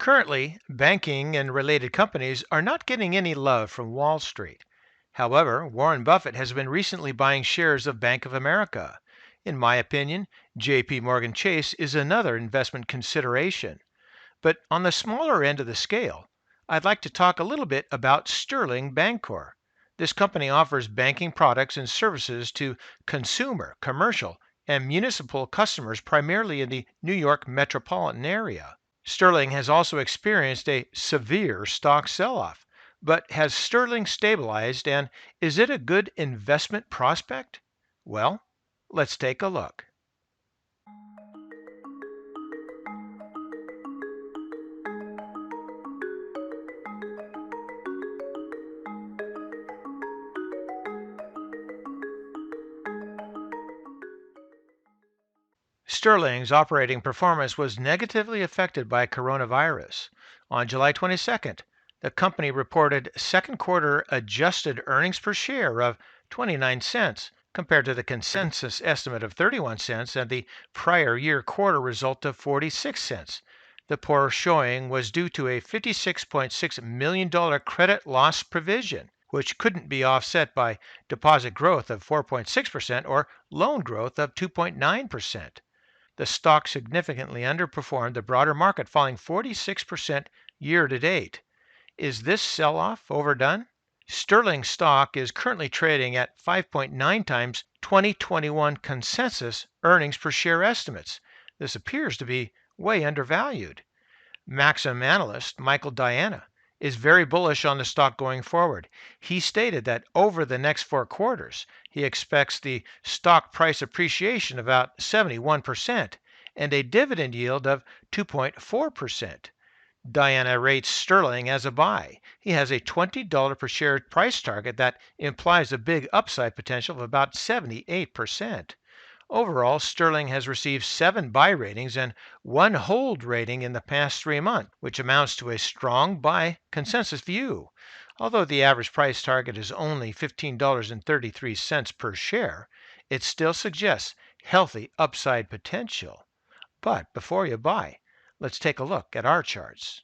Currently, banking and related companies are not getting any love from Wall Street. However, Warren Buffett has been recently buying shares of Bank of America. In my opinion, JP Morgan Chase is another investment consideration. But on the smaller end of the scale, I'd like to talk a little bit about Sterling Bancorp. This company offers banking products and services to consumer, commercial, and municipal customers primarily in the New York metropolitan area. Sterling has also experienced a severe stock sell off, but has Sterling stabilized and is it a good investment prospect? Well, let's take a look. Sterling's operating performance was negatively affected by coronavirus. On July 22nd, the company reported second quarter adjusted earnings per share of 29 cents compared to the consensus estimate of 31 cents and the prior year quarter result of 46 cents. The poor showing was due to a $56.6 million credit loss provision, which couldn't be offset by deposit growth of 4.6% or loan growth of 2.9%. The stock significantly underperformed the broader market, falling 46% year to date. Is this sell off overdone? Sterling stock is currently trading at 5.9 times 2021 consensus earnings per share estimates. This appears to be way undervalued. Maxim analyst Michael Diana is very bullish on the stock going forward. He stated that over the next 4 quarters, he expects the stock price appreciation of about 71% and a dividend yield of 2.4%. Diana rates Sterling as a buy. He has a $20 per share price target that implies a big upside potential of about 78%. Overall, Sterling has received 7 buy ratings and 1 hold rating in the past 3 months, which amounts to a strong buy consensus view. Although the average price target is only $15.33 per share, it still suggests healthy upside potential. But before you buy, let's take a look at our charts.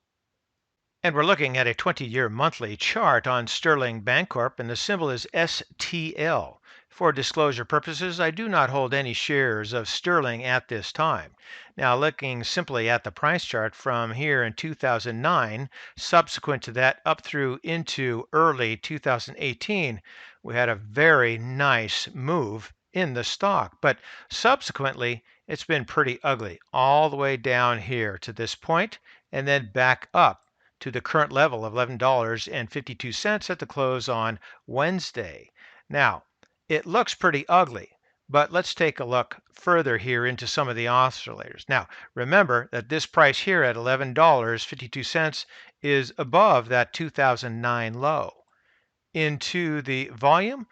And we're looking at a 20-year monthly chart on Sterling Bancorp, and the symbol is STL. For disclosure purposes, I do not hold any shares of Sterling at this time. Now, looking simply at the price chart from here in 2009, subsequent to that up through into early 2018, we had a very nice move in the stock. But subsequently, it's been pretty ugly all the way down here to this point and then back up to the current level of $11.52 at the close on Wednesday. Now, it looks pretty ugly, but let's take a look further here into some of the oscillators. Now, remember that this price here at $11.52 is above that 2009 low. Into the volume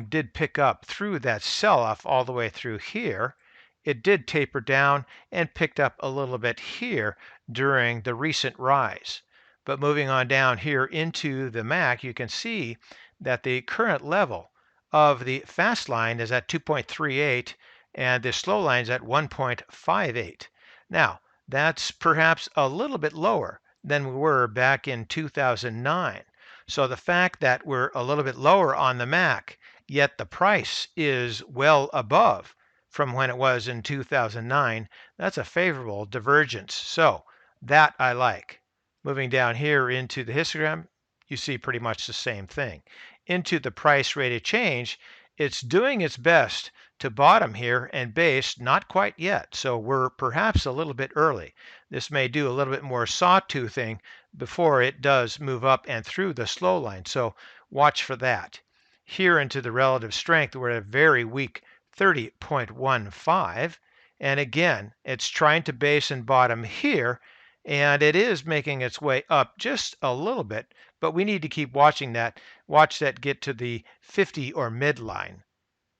did pick up through that sell-off all the way through here. It did taper down and picked up a little bit here during the recent rise. But moving on down here into the MAC, you can see that the current level of the fast line is at 2.38 and the slow line is at 1.58. Now, that's perhaps a little bit lower than we were back in 2009. So the fact that we're a little bit lower on the MAC, yet the price is well above from when it was in 2009, that's a favorable divergence. So that I like. Moving down here into the histogram, you see pretty much the same thing. Into the price rate of change, it's doing its best to bottom here and base, not quite yet. So we're perhaps a little bit early. This may do a little bit more sawtoothing before it does move up and through the slow line. So watch for that. Here into the relative strength, we're at a very weak 30.15. And again, it's trying to base and bottom here, and it is making its way up just a little bit, but we need to keep watching that. Watch that get to the 50 or midline.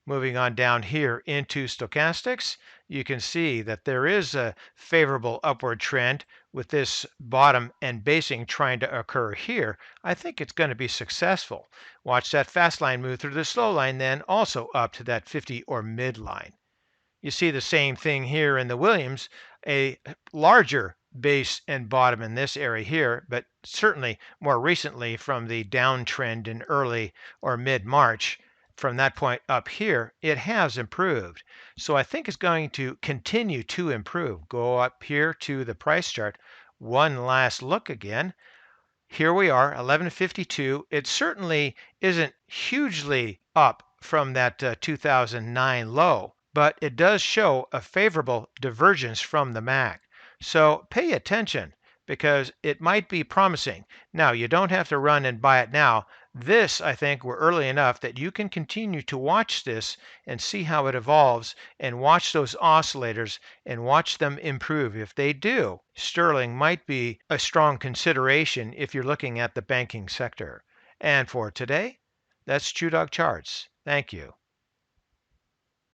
Moving on down here into stochastics, you can see that there is a favorable upward trend with this bottom and basing trying to occur here. I think it's going to be successful. Watch that fast line move through the slow line, then also up to that 50 or midline. You see the same thing here in the Williams, a larger base and bottom in this area here, but certainly more recently from the downtrend in early or mid-March, from that point up here, it has improved. So I think it's going to continue to improve. Go up here to the price chart. One last look again. Here we are, 1152. It certainly isn't hugely up from that 2009 low, but it does show a favorable divergence from the MAC. So pay attention because it might be promising. Now, you don't have to run and buy it now. This, I think, we're early enough that you can continue to watch this and see how it evolves and watch those oscillators and watch them improve. If they do, Sterling might be a strong consideration if you're looking at the banking sector. And for today, that's ChewDog Charts. Thank you.